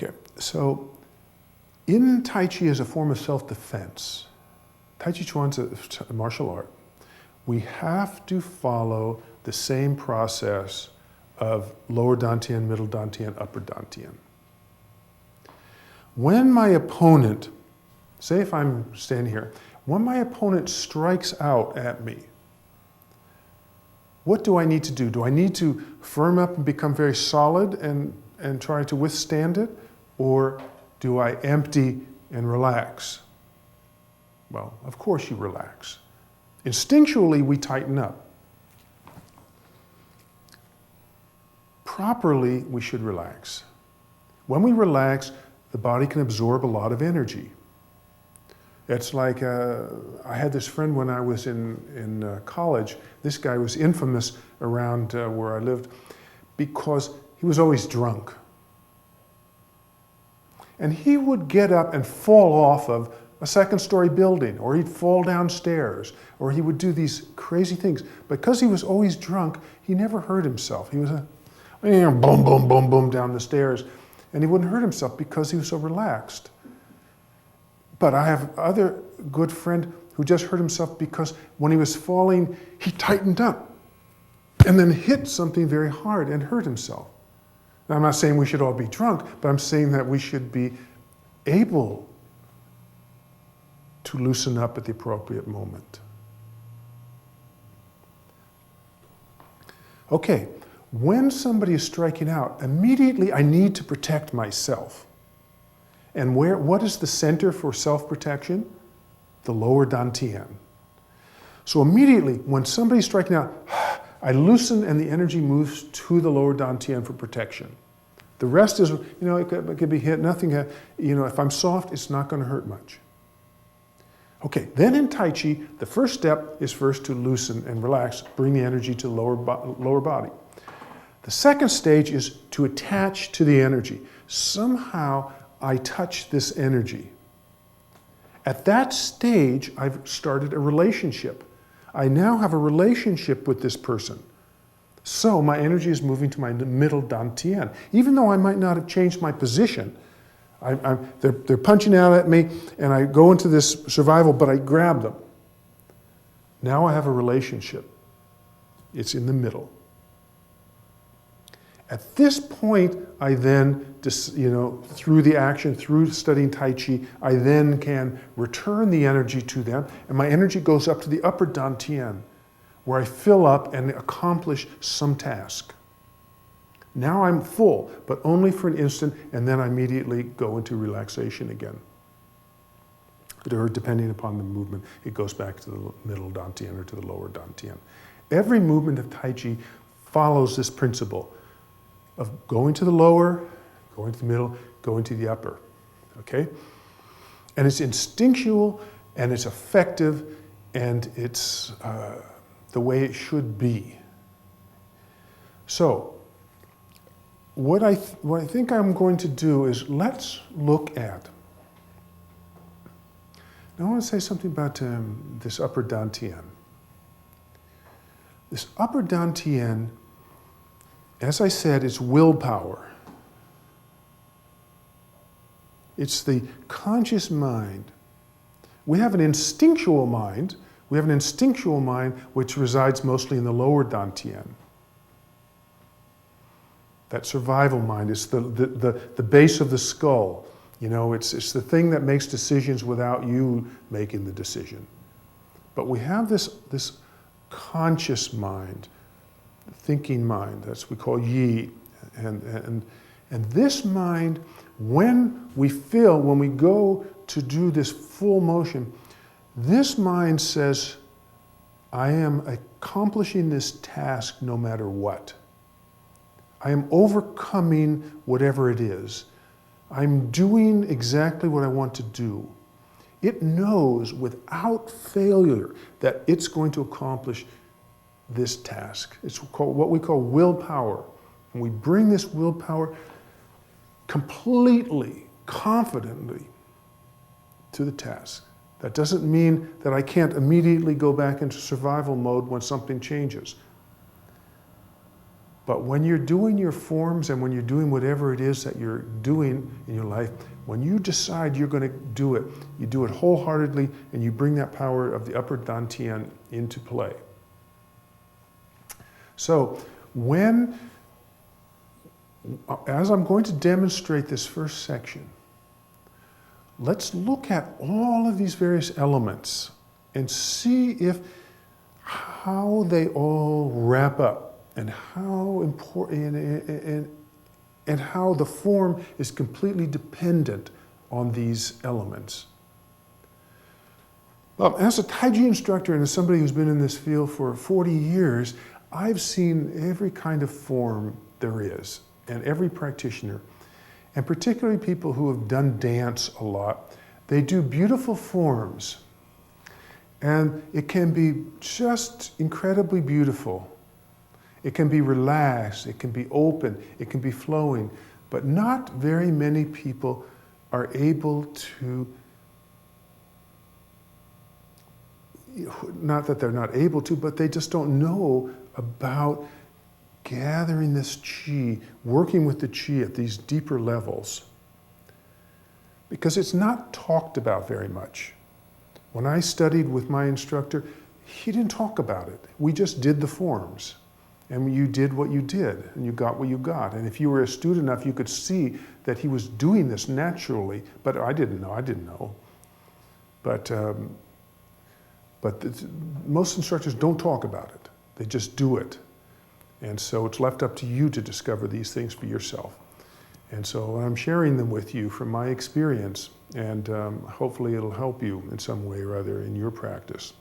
Okay, so in Tai Chi as a form of self-defense, Tai Chi Chuan's a martial art. We have to follow the same process of lower dantian, middle dantian, upper dantian. When my opponent, say if I'm standing here, when my opponent strikes out at me, what do I need to do? Do I need to firm up and become very solid and try to withstand it? Or do I empty and relax? Well, of course you relax. Instinctually, we tighten up. Properly, we should relax. When we relax, the body can absorb a lot of energy. It's like, I had this friend when I was in college. This guy was infamous around where I lived because he was always drunk. And he would get up and fall off of a second-story building, or he'd fall downstairs, or he would do these crazy things. Because he was always drunk, he never hurt himself. He was boom, boom, boom, boom down the stairs, and he wouldn't hurt himself because he was so relaxed. But I have other good friend who just hurt himself because when he was falling, he tightened up and then hit something very hard and hurt himself. Now, I'm not saying we should all be drunk, but I'm saying that we should be able to loosen up at the appropriate moment. Okay, when somebody is striking out, immediately I need to protect myself. And what is the center for self-protection? The lower dantian. So immediately, when somebody's striking out, I loosen and the energy moves to the lower dantian for protection. The rest is, it could be hit, nothing, if I'm soft, it's not going to hurt much. Okay, then in Tai Chi, the first step is first to loosen and relax, bring the energy to the lower body. The second stage is to attach to the energy. Somehow, I touch this energy. At that stage, I've started a relationship. I now have a relationship with this person. So my energy is moving to my middle dantian. Even though I might not have changed my position, they're punching out at me, and I go into this survival, but I grab them. Now I have a relationship. It's in the middle. At this point, I then, through the action, through studying Tai Chi, I then can return the energy to them, and my energy goes up to the upper dantian, where I fill up and accomplish some task. Now I'm full, but only for an instant, and then I immediately go into relaxation again. Or depending upon the movement, it goes back to the middle dantian or to the lower dantian. Every movement of Tai Chi follows this principle of going to the lower, going to the middle, going to the upper, okay? And it's instinctual, and it's effective, and it's the way it should be. So, what I think I'm going to do is let's look at, now I want to say something about this upper dantian. This upper dantian, as I said, it's willpower. It's the conscious mind. We have an instinctual mind. We have an instinctual mind which resides mostly in the lower dantian. That survival mind is the base of the skull. It's the thing that makes decisions without you making the decision. But we have this conscious mind, thinking mind, that's what we call yi. And this mind, when we go to do this full motion, this mind says, I am accomplishing this task no matter what. I am overcoming whatever it is. I'm doing exactly what I want to do. It knows without failure that it's going to accomplish this task. It's what we call willpower. And we bring this willpower completely, confidently to the task. That doesn't mean that I can't immediately go back into survival mode when something changes. But when you're doing your forms and when you're doing whatever it is that you're doing in your life, when you decide you're going to do it, you do it wholeheartedly and you bring that power of the upper dantian into play. So as I'm going to demonstrate this first section, let's look at all of these various elements and see how they all wrap up and how important and how the form is completely dependent on these elements. Well, as a Taiji instructor and as somebody who's been in this field for 40 years, I've seen every kind of form there is, and every practitioner, and particularly people who have done dance a lot. They do beautiful forms, and it can be just incredibly beautiful. It can be relaxed, it can be open, it can be flowing, but not very many people are able to, not that they're not able to, but they just don't know about gathering this chi, working with the chi at these deeper levels. Because it's not talked about very much. When I studied with my instructor, he didn't talk about it. We just did the forms. And you did what you did, and you got what you got. And if you were astute enough, you could see that he was doing this naturally. But I didn't know. But most instructors don't talk about it. They just do it. And so it's left up to you to discover these things for yourself. And so I'm sharing them with you from my experience, and hopefully it'll help you in some way or other in your practice.